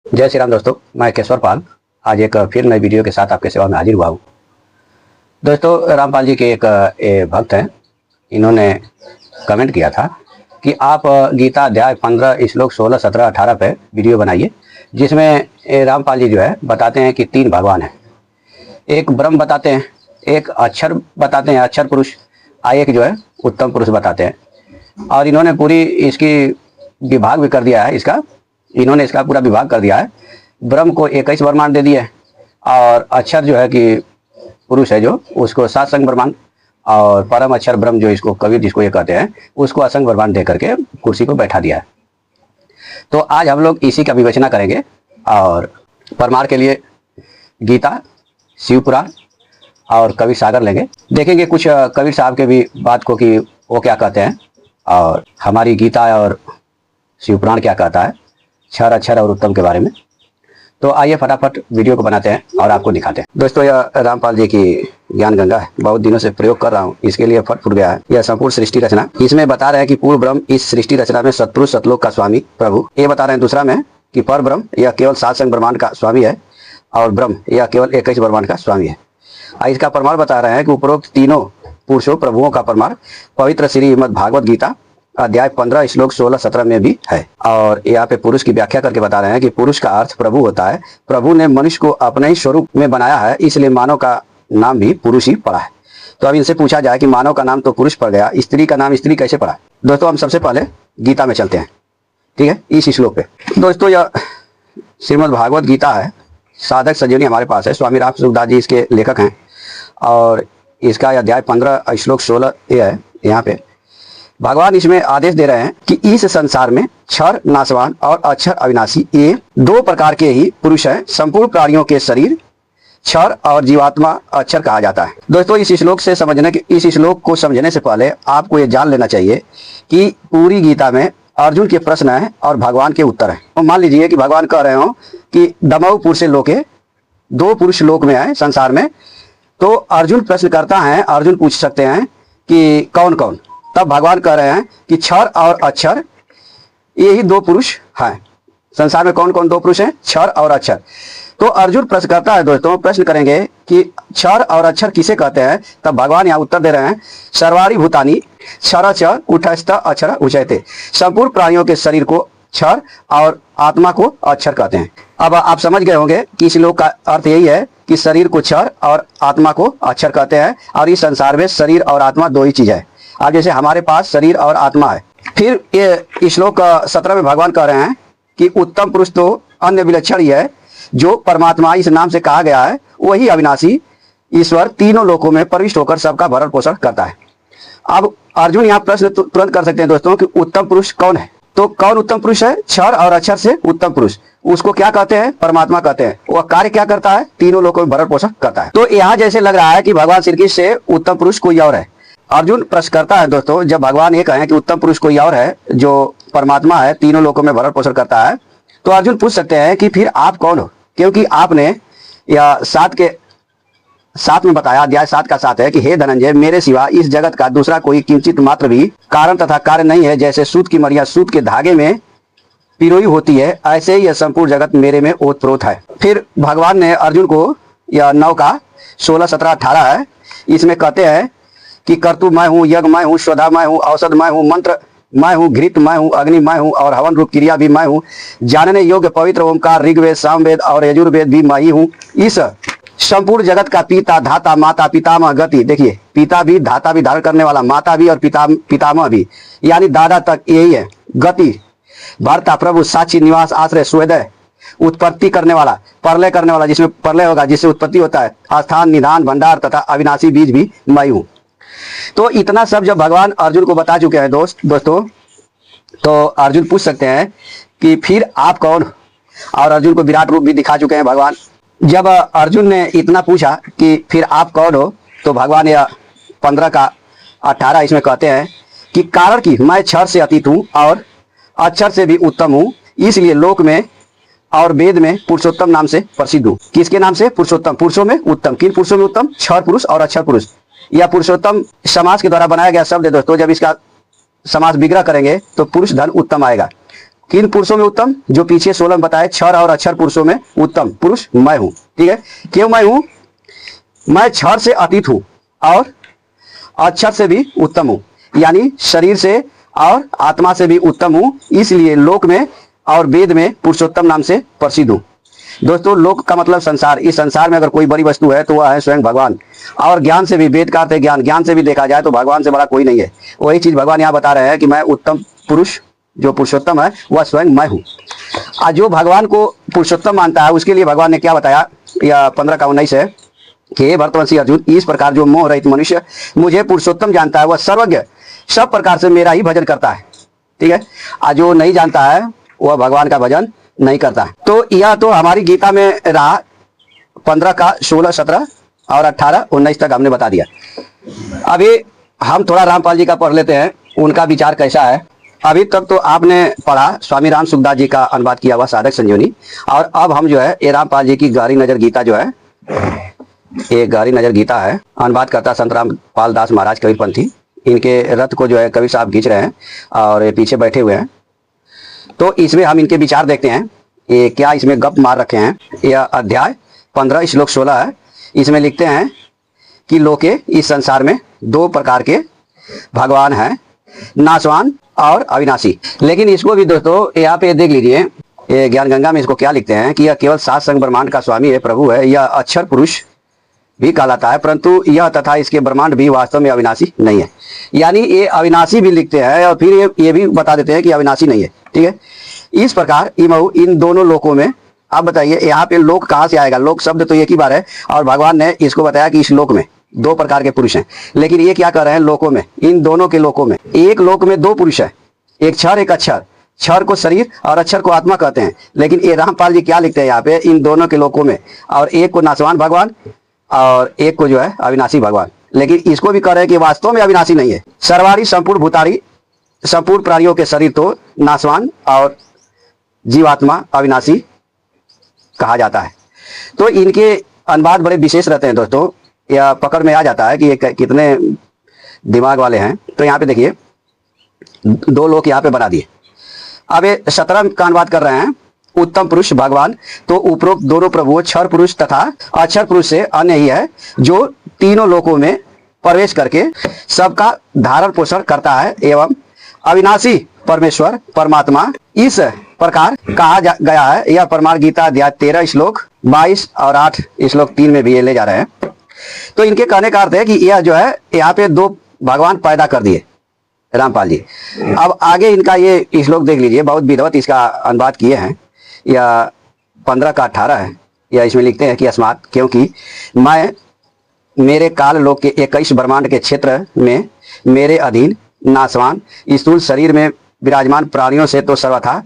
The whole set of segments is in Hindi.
जय श्री राम दोस्तों, मैं केशवर पाल आज एक फिर नई वीडियो के साथ आपके सेवा में हाजिर हुआ हूँ। दोस्तों, रामपाल जी के एक भक्त हैं, इन्होंने कमेंट किया था कि आप गीता अध्याय 15 श्लोक 16, 17, 18 पे वीडियो बनाइए, जिसमें रामपाल जी जो है बताते हैं कि 3 भगवान हैं। एक ब्रह्म बताते हैं, एक अक्षर बताते हैं, अक्षर पुरुष, एक जो है उत्तम पुरुष बताते हैं। और इन्होंने पूरी इसकी विभाग भी कर दिया है, इन्होंने इसका पूरा विभाग कर दिया है। ब्रह्म को 21 ब्रह्मांड दे दिए और अक्षर जो है कि पुरुष है जो उसको 7 संग ब्रह्मांड, और परम अक्षर ब्रह्म जो इसको कबीर जिसको ये कहते हैं उसको असंग ब्रह्मांड दे करके कुर्सी को बैठा दिया है। तो आज हम लोग इसी का विवेचना करेंगे और परमार के लिए गीता, शिव पुराण और कबीर सागर लेंगे। देखेंगे कुछ कबीर साहब के भी बात को कि वो क्या कहते हैं और हमारी गीता और शिव पुराण क्या कहता है क्षर, अक्षर और उत्तम के बारे में। तो आइए फटाफट वीडियो को बनाते हैं और आपको दिखाते हैं। दोस्तों, यह रामपाल जी की ज्ञान गंगा है, बहुत दिनों से प्रयोग कर रहा हूँ, इसके लिए फट फुट गया है। यह संपूर्ण सृष्टि रचना, इसमें बता रहे हैं कि पूर्ण ब्रह्म इस सृष्टि रचना में सत्पुरुष सतलोक का स्वामी प्रभु, ये बता रहे हैं। दूसरा में कि पर ब्रह्म यह केवल 7 संग ब्रह्मांड का स्वामी है और ब्रह्म यह केवल 21 ब्रह्मांड का स्वामी है। इसका प्रमाण बता रहे हैं कि उपरोक्त तीनों पुरुषों प्रभुओं का प्रमाण पवित्र श्रीमद् भागवत गीता अध्याय 15 श्लोक 16, 17 में भी है। और यहाँ पे पुरुष की व्याख्या करके बता रहे हैं कि पुरुष का अर्थ प्रभु होता है। प्रभु ने मनुष्य को अपने ही स्वरूप में बनाया है, इसलिए मानव का नाम भी पुरुष ही पड़ा है। तो अब इनसे पूछा जाए कि मानव का नाम तो पुरुष पड़ गया, स्त्री का नाम स्त्री कैसे पड़ा? दोस्तों, हम सबसे पहले गीता में चलते हैं, ठीक है, इस श्लोक पे। दोस्तों, यह श्रीमद् भागवत गीता है, साधक संजीवनी हमारे पास है, स्वामी राम सुखदास जी इसके लेखक हैं। और इसका अध्याय 15 श्लोक 16 ये है। यहाँ पे भगवान इसमें आदेश दे रहे हैं कि इस संसार में क्षर नाशवान और अक्षर अविनाशी, ये 2 प्रकार के ही पुरुष हैं। संपूर्ण प्राणियों के शरीर क्षर और जीवात्मा अक्षर कहा जाता है। दोस्तों, इस श्लोक को समझने से पहले आपको ये जान लेना चाहिए कि पूरी गीता में अर्जुन के प्रश्न है और भगवान के उत्तर है। तो मान लीजिए कि भगवान कह रहे हो कि दमऊ पुरुष लोके, 2 पुरुष लोक में है संसार में। तो अर्जुन प्रश्न करता है, अर्जुन पूछ सकते हैं कि कौन कौन? तब भगवान कह रहे हैं कि क्षर और अक्षर ये ही 2 पुरुष हैं संसार में। कौन कौन 2 पुरुष हैं? क्षर और अक्षर। तो अर्जुन प्रश्न करता है, दोस्तों प्रश्न करेंगे कि क्षर और अक्षर किसे कहते हैं? तब भगवान यहाँ उत्तर दे रहे हैं, सर्वाणि भूतानि क्षर च कुटस्थ अक्षर उच्यते। संपूर्ण प्राणियों के शरीर को क्षर और आत्मा को अक्षर कहते हैं। अब आप समझ गए होंगे कि इस श्लोक का अर्थ यही है कि शरीर को क्षर और आत्मा को अक्षर कहते हैं। और इस संसार में शरीर और आत्मा 2 ही चीज है। अब जैसे हमारे पास शरीर और आत्मा है। फिर ये श्लोक 17 में भगवान कह रहे हैं कि उत्तम पुरुष तो अन्य विलक्षण ही है, जो परमात्मा इस नाम से कहा गया है, वही अविनाशी ईश्वर तीनों लोकों में प्रविष्ट होकर सबका भरण पोषण करता है। अब अर्जुन यहाँ प्रश्न तुरंत कर सकते हैं दोस्तों कि उत्तम पुरुष कौन है? तो कौन उत्तम पुरुष है? क्षर और अक्षर से उत्तम पुरुष, उसको क्या कहते हैं? परमात्मा कहते हैं। वह कार्य क्या करता है? तीनों लोगों में भरण पोषण करता है। तो यहाँ जैसे लग रहा है कि भगवान श्री कृष्ण से उत्तम पुरुष कोई और है। अर्जुन प्रश्न करता है, दोस्तों जब भगवान ये कहें कि उत्तम पुरुष कोई और है जो परमात्मा है, तीनों लोकों में भरण पोषण करता है, तो अर्जुन पूछ सकते हैं कि फिर आप कौन हो? क्योंकि आपने यह 7 में बताया, अध्याय 7 का 7 है कि हे धनंजय, मेरे सिवा इस जगत का दूसरा कोई किंचित मात्र भी कारण तथा कार्य नहीं है। जैसे सूत की मरिया सूत के धागे में पिरोई होती है, ऐसे ही यह संपूर्ण जगत मेरे में ओतप्रोत है। फिर भगवान ने अर्जुन को यह 9 का 16, 17, 18 है, इसमें कहते हैं कि कर्तु मैं हूँ, यज्ञ मैं हूँ, श्रद्धा मैं हूँ, औषध मैं हूँ, मंत्र मैं हूँ, घृत मैं हूँ, अग्नि मैं हूँ और हवन रूप क्रिया भी मैं हूँ। जानने योग्य पवित्र ओमकार, ऋग्वेद, सामवेद और यजुर्वेद भी मैं ही हूँ। इस संपूर्ण जगत का पिता, धाता, माता, पितामह, गति, देखिए पिता भी धाता भी धारण करने वाला, माता भी और पितामह भी, यानी दादा तक यही है। गति भर्ता, प्रभु, साक्षी, निवास, आश्रय, स्वेदय, उत्पत्ति करने वाला, प्रलय करने वाला, जिसमें प्रलय होगा जिससे उत्पत्ति होता है, स्थान, निधान, भंडार तथा अविनाशी बीज भी मैं हूँ। तो इतना सब जब भगवान अर्जुन को बता चुके हैं दोस्तों, तो अर्जुन पूछ सकते हैं कि फिर आप कौन? और अर्जुन को विराट रूप भी दिखा चुके हैं भगवान। जब अर्जुन ने इतना पूछा कि फिर आप कौन हो, तो भगवान यह 15 का 18 इसमें कहते हैं कि कारण कि मैं क्षर से अतीत हूँ और अक्षर से भी उत्तम हूँ, इसलिए लोक में और वेद में पुरुषोत्तम नाम से प्रसिद्ध हूँ। किसके नाम से? पुरुषोत्तम, पुरुषों में उत्तम। किन पुरुषों में उत्तम? क्षर पुरुष और अक्षर पुरुष। यह पुरुषोत्तम समास के द्वारा बनाया गया शब्द है दोस्तों। जब इसका समास विग्रह करेंगे तो पुरुष धन उत्तम आएगा। किन पुरुषों में उत्तम? जो पीछे 16 में बताए, क्षर और अक्षर पुरुषों में उत्तम पुरुष मैं हूं। ठीक है, क्यों मैं हूं? मैं क्षर से अतीत हूं और अक्षर से भी उत्तम हूं, यानी शरीर से और आत्मा से भी उत्तम हूं, इसलिए लोक में और वेद में पुरुषोत्तम नाम से प्रसिद्ध हूं। दोस्तों, लोक का मतलब संसार। इस संसार में अगर कोई बड़ी वस्तु है तो वह है स्वयं भगवान। और ज्ञान से भी, वेद का अर्थ है ज्ञान, ज्ञान से भी देखा जाए तो भगवान से बड़ा कोई नहीं है। वही चीज भगवान यहाँ बता रहे हैं कि मैं उत्तम पुरुष, जो पुरुषोत्तम है वह स्वयं मैं हूँ। जो भगवान को पुरुषोत्तम मानता है उसके लिए भगवान ने क्या बताया, या 15 का 19 है कि हे भरतवंशी अर्जुन, इस प्रकार जो मोह रहित मनुष्य मुझे पुरुषोत्तम जानता है वह सर्वज्ञ सब प्रकार से मेरा ही भजन करता है। ठीक है, जो नहीं जानता है वह भगवान का भजन नहीं करता है। तो यह तो हमारी गीता में रहा, 15 का 16, 17 और 18, 19 तक हमने बता दिया। अभी हम थोड़ा रामपाल जी का पढ़ लेते हैं, उनका विचार कैसा है। अभी तक तो आपने पढ़ा स्वामी राम सुखदास जी का अनुवाद किया हुआ साधक संजीवनी, और अब हम जो है ये रामपाल जी की गहरी नजर गीता जो है, ये गहरी नजर गीता है, अनुवाद करता संत रामपाल दास महाराज कबीरपंथी। इनके रथ को जो है कबीर साहब खींच रहे हैं और ये पीछे बैठे हुए हैं। तो इसमें हम इनके विचार देखते हैं, ये क्या इसमें गप मार रखे हैं। यह अध्याय 15 श्लोक 16 है। इसमें लिखते हैं कि लोके, इस संसार में 2 प्रकार के भगवान हैं, नाशवान और अविनाशी। लेकिन इसको भी दोस्तों यहाँ पे देख लीजिए, ये ज्ञान गंगा में इसको क्या लिखते हैं कि यह केवल 7 संग ब्रह्मांड का स्वामी है, प्रभु है। यह अक्षर पुरुष भी कहलाता है, परंतु यह तथा इसके ब्रह्मांड भी वास्तव में अविनाशी नहीं है। यानी ये अविनाशी भी लिखते हैं और फिर ये भी बता देते हैं कि अविनाशी नहीं है। ठीक है, इस प्रकार इन दोनों लोकों में, आप बताइए यहाँ पे लोक कहाँ से आएगा? लोक शब्द तो एक ही बार है, और भगवान ने इसको बताया कि इस लोक में 2 प्रकार के पुरुष हैं। लेकिन ये क्या कर रहे हैं? लोकों में, इन दोनों के लोकों में, एक लोक में 2 पुरुष है, एक क्षर एक अक्षर। क्षर को शरीर और अक्षर को आत्मा कहते हैं। लेकिन ये रामपाल जी क्या लिखते हैं यहाँ पे, इन दोनों के लोकों में, और एक को नाशवान भगवान और एक को जो है अविनाशी भगवान। लेकिन इसको भी कह रहे हैं कि वास्तव में अविनाशी नहीं है। सर्वारी संपूर्ण भूतारी संपूर्ण प्राणियों के शरीर तो नाशवान और जीवात्मा अविनाशी कहा जाता है। तो इनके अनुवाद बड़े विशेष रहते हैं दोस्तों, यह पकड़ में आ जाता है कि ये कितने दिमाग वाले हैं। तो यहाँ पे देखिए 2 लोक यहाँ पे बना दिए। अब ये 17 का अनुवाद कर रहे हैं, उत्तम पुरुष भगवान तो उपरोक्त दोनों प्रभुओं क्षर पुरुष तथा अक्षर पुरुष से अन्य ही है, जो तीनों लोकों में प्रवेश करके सबका धारण पोषण करता है, एवं अविनाशी परमेश्वर परमात्मा इस प्रकार कहा गया है। यह परमार्थ गीता अध्याय 13 श्लोक 22 और 8 श्लोक 3 में भी ये ले जा रहे हैं। तो इनके कहने का अर्थ है कि यह जो है यहाँ पे 2 भगवान पैदा कर दिए रामपाल जी। अब आगे इनका ये श्लोक देख लीजिए, बहुत विधवत इसका अनुवाद किए हैं। यह 15 का 18 है। या इसमें लिखते हैं कि अस्मात्, क्योंकि मैं मेरे काल लोक के 21 ब्रह्मांड के क्षेत्र में मेरे अधीन नाशवान स्थूल शरीर में विराजमान प्राणियों से तो सर्वथा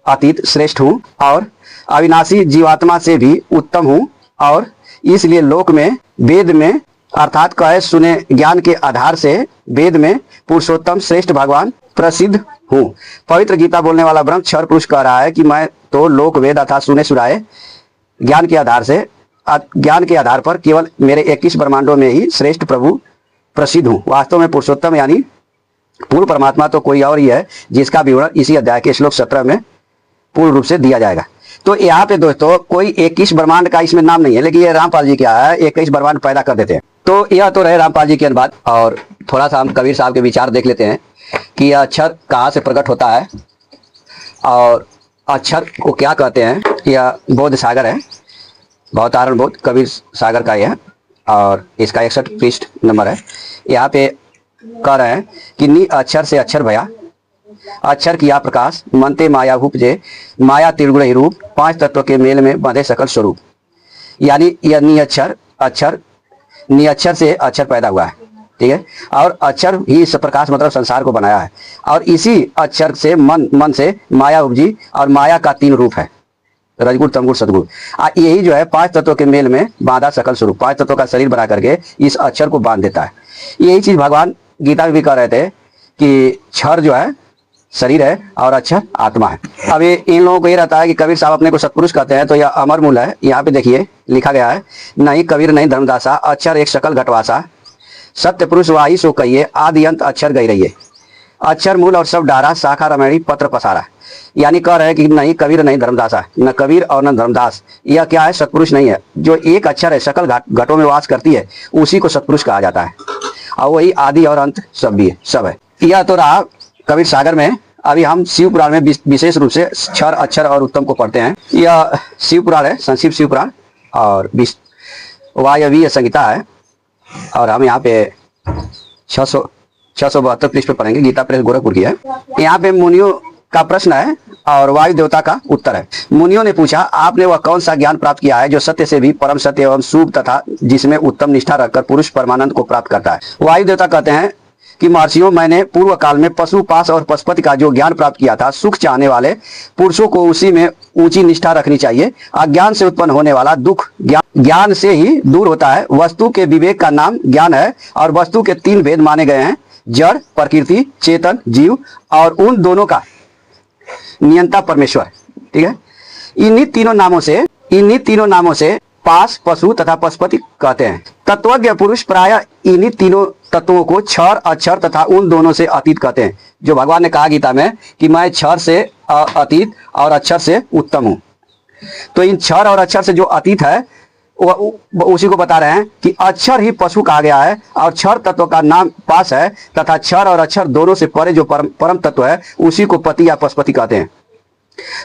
अतीत श्रेष्ठ हूँ और अविनाशी जीवात्मा से भी उत्तम हूँ, और इसलिए लोक में वेद में अर्थात कहे सुने ज्ञान के आधार से वेद में पुरुषोत्तम श्रेष्ठ भगवान प्रसिद्ध हूँ। पवित्र गीता बोलने वाला ब्रह्म क्षर पुरुष कह रहा है कि मैं तो लोक वेद अर्थात सुने सुनाए ज्ञान के आधार पर केवल मेरे 21 ब्रह्मांडों में ही श्रेष्ठ प्रभु प्रसिद्ध हूँ। वास्तव में पुरुषोत्तम यानी पूर्ण परमात्मा तो कोई और ही है, जिसका विवरण इसी अध्याय के श्लोक 17 में पूर्ण रूप से दिया जाएगा। तो यहाँ पे दोस्तों कोई 21 ब्रह्मांड का इसमें नाम नहीं है, लेकिन ये रामपाल जी क्या है, 21 ब्रह्मांड पैदा कर देते हैं। तो यह तो रहे रामपाल जी के अनुवाद, और थोड़ा सा हम कबीर साहब के विचार देख लेते हैं कि यह अक्षर कहाँ से प्रकट होता है और अक्षर को क्या कहते हैं। यह बोध सागर है, भवतारण बोध कबीर सागर का यह, और इसका 61 पृष्ठ नंबर है। यहाँ पे कह रहे हैं कि नी अक्षर से अक्षर भया, अक्षर किया प्रकाश, मनते माया उपजे, माया त्रिगुण ही रूप, 5 तत्व के मेल में बंधे सकल स्वरूप। यानी यह नी अक्षर से अक्षर पैदा हुआ है। ठीक है, और अक्षर ही इस प्रकाश मतलब संसार को बनाया है, और इसी अक्षर से मन से माया उपजी, और माया का 3 रूप है, रजगुण तमगुण सदगुण। यही जो है 5 तत्वों के मेल में बांधा सकल स्वरूप, 5 तत्वों का शरीर बना करके इस अक्षर को बांध देता है। यही चीज भगवान गीता में भी कह रहे थे कि क्षर जो है शरीर है और अक्षर आत्मा है। अब ये इन लोगों को ये रहता है कि कबीर साहब अपने को सत्पुरुष कहते हैं, तो यह अमर मूल है। यहाँ पे देखिए लिखा गया है, नहीं कबीर नहीं धर्मदासा, अक्षर एक सकल घटवासा, सत्य पुरुष वाही सो कहिए, आदि अंत अक्षर गई रहिए। अक्षर मूल और सब डारा, शाखा रमणी पत्र पसारा। यानी कह रहे हैं कि नहीं कबीर नहीं धर्मदासा, न कबीर और न धर्मदास, यह क्या है, सत्पुरुष नहीं है। जो एक अक्षर है सकल घटों में वास करती है उसी को सत्पुरुष कहा जाता है, और वही आदि और अंत सब भी है, सब है। यह तो रहा कबीर सागर में। अभी हम शिव पुराण में विशेष रूप से क्षर अक्षर और उत्तम को पढ़ते हैं। यह शिव पुराण है, संक्षिप्त शिव पुराण, और वायवीय संहिता है। और हम यहाँ पे 672 पृष्ठ पे पढ़ेंगे। गीता प्रेस गोरखपुर की है। यहाँ पे मुनियों का प्रश्न है और वायु देवता का उत्तर है। मुनियों ने पूछा, आपने वह कौन सा ज्ञान प्राप्त किया है जो सत्य से भी परम सत्य एवं शुभ तथा जिसमें उत्तम निष्ठा रखकर पुरुष परमानंद को प्राप्त करता है। वायु देवता कहते हैं कि महर्षियों, मैंने पूर्व काल में पशु पास और पशुपति का जो ज्ञान प्राप्त किया था, सुख चाहने वाले पुरुषों को उसी में ऊंची निष्ठा रखनी चाहिए। अज्ञान से उत्पन्न होने वाला दुख ज्ञान से ही दूर होता है। वस्तु के विवेक का नाम ज्ञान है, और वस्तु के 3 भेद माने गए हैं, जड़, प्रकृति, चेतन, जीव, और उन दोनों का नियंता परमेश्वर। ठीक है। इन्हीं तीनों नामों से पास, पशु तथा पशुपति कहते हैं। तत्वज्ञ पुरुष प्रायः इन्हीं तीनों तत्वों को क्षर अक्षर तथा उन दोनों से अतीत कहते हैं। जो भगवान ने कहा गीता में कि मैं क्षर से अतीत और अक्षर से उत्तम हूं। तो इन क्षर और अक्षर से जो अतीत है वह उसी को बता रहे हैं कि अक्षर ही पशु कहा गया है, और क्षर तत्व का नाम पास है, तथा क्षर और अक्षर दोनों से परे जो परम तत्व है उसी को पति या पशुपति कहते हैं।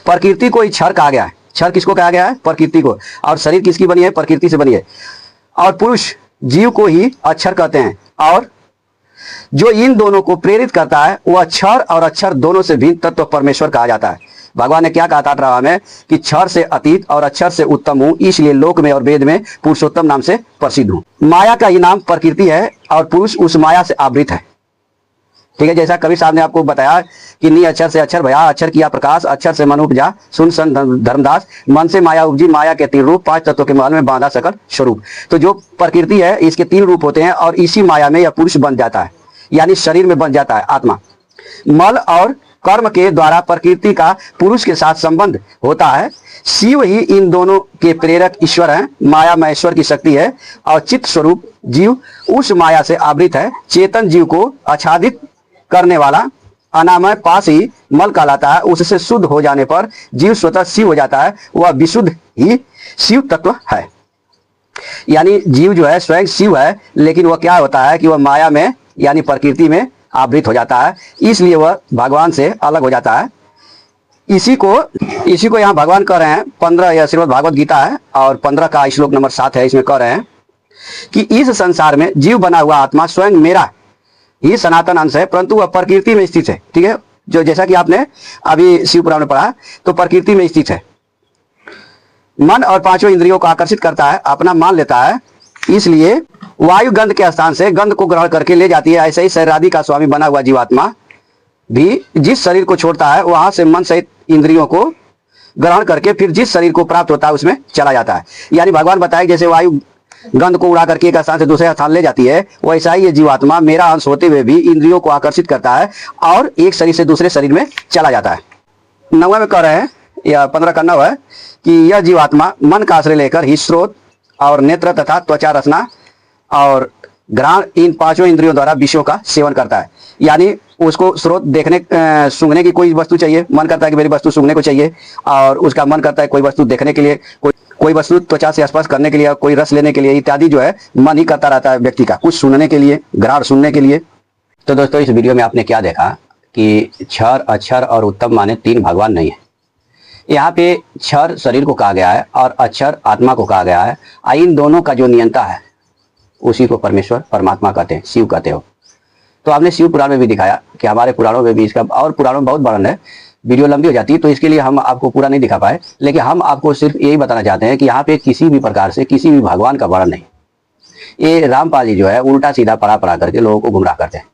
प्रकृति को ही क्षर कहा गया है। क्षर किसको कहा गया है? प्रकृति को। और शरीर किसकी बनी है? प्रकृति से बनी है। और पुरुष जीव को ही अक्षर कहते हैं, और जो इन दोनों को प्रेरित करता है वह क्षर और अक्षर दोनों से भिन्न तत्व परमेश्वर कहा जाता है। भगवान ने क्या कहा था ड्रामा में कि क्षर से अतीत और अक्षर से उत्तम हूं, इसलिए लोक में और वेद में पुरुषोत्तम नाम से प्रसिद्ध हूं। माया का ही नाम प्रकृति है, और पुरुष उस माया से आवृत है। ठीक है। जैसा कबीर साहब ने आपको बताया कि नी अक्षर से अक्षर भया, अक्षर किया प्रकाश, अक्षर से मन उपजा, सुन सन धर्मदास, मन से माया उपजी, माया के 3 रूप, 5 तत्वों के महल में बांधा सकल स्वरूप। तो जो प्रकृति है इसके 3 रूप होते हैं, और इसी माया में यह पुरुष बन जाता है, यानी शरीर में बन जाता है आत्मा। मल और कर्म के द्वारा प्रकृति का पुरुष के साथ संबंध होता है। शिव ही इन दोनों के प्रेरक ईश्वर हैं। माया महेश्वर की शक्ति है, और चित्त स्वरूप जीव उस माया से आवृत है। चेतन जीव को आच्छादित करने वाला अनामय पास ही मल कहलाता है। उससे शुद्ध हो जाने पर जीव स्वतः शिव हो जाता है। वह विशुद्ध ही शिव तत्व है। यानी जीव जो है स्वयं शिव है, लेकिन वह क्या होता है कि वह माया में यानी प्रकृति में आवृत हो जाता है, इसलिए वह भगवान से अलग हो जाता है। इसी को यहाँ भगवान कह रहे हैं। 15 यह श्रीमद् भागवत गीता है, और 15 का श्लोक नंबर 7 है। इसमें कह रहे हैं कि इस संसार में जीव बना हुआ आत्मा स्वयं मेरा ही सनातन अंश है, परंतु वह प्रकृति में स्थित है। ठीक है। जो जैसा कि आपने अभी शिव पुराण में पढ़ा, तो प्रकृति में स्थित है। मन और 5 इंद्रियों को आकर्षित करता है, अपना मान लेता है, इसलिए वायु गंध के स्थान से गंध को ग्रहण करके ले जाती है। ऐसे ही शरीर आदि का स्वामी बना हुआ जीवात्मा भी जिस शरीर को छोड़ता है वहां से मन सहित इंद्रियों को ग्रहण करके फिर जिस शरीर को प्राप्त होता है उसमें चला जाता है। यानी भगवान बताए जैसे वायु गंध को उड़ा करके एक स्थान से दूसरे स्थान ले जाती है, वैसा ही ये जीवात्मा मेरा अंश होते हुए भी इंद्रियों को आकर्षित करता है और एक शरीर से दूसरे शरीर में चला जाता है। 9वें में कह रहे हैं, या 15 का 9 है कि यह जीवात्मा मन का आश्रय लेकर ही स्रोत और नेत्र तथा त्वचा रसना और घ्राण इन 5 इंद्रियों द्वारा विषयों का सेवन करता है। यानी उसको स्रोत देखने सूंघने की कोई वस्तु चाहिए, मन करता है कि मेरी वस्तु सूंघने को चाहिए, और उसका मन करता है कोई वस्तु देखने के लिए, कोई वस्तु त्वचा से स्पर्श करने के लिए, कोई रस लेने के लिए, इत्यादि जो है मन ही करता रहता है व्यक्ति का, कुछ सुनने के लिए, घ्राण सुनने के लिए। तो दोस्तों इस वीडियो में आपने क्या देखा कि क्षर अक्षर और उत्तम माने 3 भगवान नहीं है। यहाँ पे क्षर शरीर को कहा गया है और अक्षर आत्मा को कहा गया है। इन दोनों का जो नियंता है उसी को परमेश्वर परमात्मा कहते हैं, शिव कहते हो। तो आपने शिव पुराण में भी दिखाया कि हमारे पुराणों में भी इसका, और पुराणों में बहुत वर्णन है, वीडियो लंबी हो जाती है तो इसके लिए हम आपको पूरा नहीं दिखा पाए, लेकिन हम आपको सिर्फ यही बताना चाहते हैं कि यहाँ पे किसी भी प्रकार से किसी भी भगवान का वर्णन नहीं। ये रामपाल जी जो है उल्टा सीधा पढ़ा करके लोगों को गुमराह करते हैं।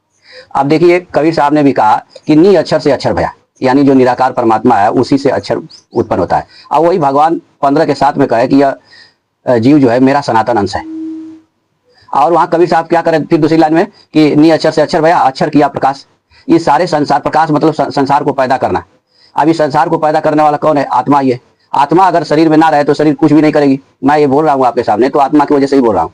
आप देखिए कबीर साहब ने भी कहा कि नी अक्षर से अक्षर भया, यानी जो निराकार परमात्मा है उसी से अक्षर उत्पन्न होता है। अब वही भगवान 15 के 7 में कहे कि यह जीव जो है मेरा सनातन अंश है। और वहां कबीर साहब क्या करें फिर दूसरी लाइन में कि नी अक्षर से अक्षर भया, अक्षर किया प्रकाश। ये सारे संसार, प्रकाश मतलब संसार को पैदा करना। अब इस संसार को पैदा करने वाला कौन है? आत्मा ही है। आत्मा अगर शरीर में ना रहे तो शरीर कुछ भी नहीं करेगी। मैं ये बोल रहा हूँ आपके सामने तो आत्मा की वजह से ही बोल रहा हूँ,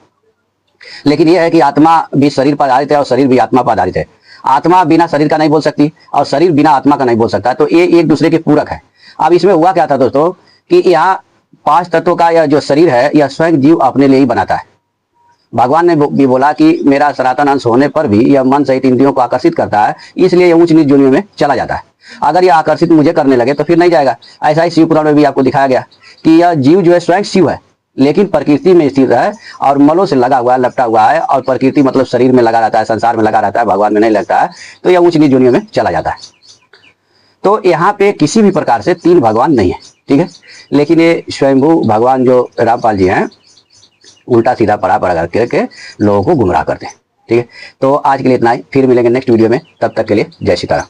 लेकिन यह है कि आत्मा भी शरीर पर आधारित है और शरीर भी आत्मा पर आधारित है। आत्मा बिना शरीर का नहीं बोल सकती और शरीर बिना आत्मा का नहीं बोल सकता, तो ये एक दूसरे के पूरक है। अब इसमें हुआ क्या था दोस्तों कि यहाँ 5 तत्वों का यह जो शरीर है यह स्वयं जीव अपने लिए ही बनाता है। भगवान ने भी बोला कि मेरा सनातन अंश होने पर भी यह मन सहित इंद्रियों को आकर्षित करता है, इसलिए यह ऊंच नीच योनियों में चला जाता है। अगर यह आकर्षित मुझे करने लगे तो फिर नहीं जाएगा। ऐसा ही शिव पुराण में भी आपको दिखाया गया कि यह जीव जो है स्वयं शिव है, लेकिन प्रकृति में स्थित है और मलों से लगा हुआ है, लपटा हुआ है, और प्रकृति मतलब शरीर में लगा रहता है, संसार में लगा रहता है, भगवान में नहीं लगता है, तो यह ऊंच नीच योनियों में चला जाता है। तो यहाँ पे किसी भी प्रकार से 3 भगवान नहीं है, ठीक है। लेकिन ये स्वयंभू भगवान जो रामपाल जी हैं उल्टा सीधा पड़ा करके लोगों को गुमराह करते हैं, ठीक है। तो आज के लिए इतना ही, फिर मिलेंगे नेक्स्ट वीडियो में, तब तक के लिए जय सीताराम।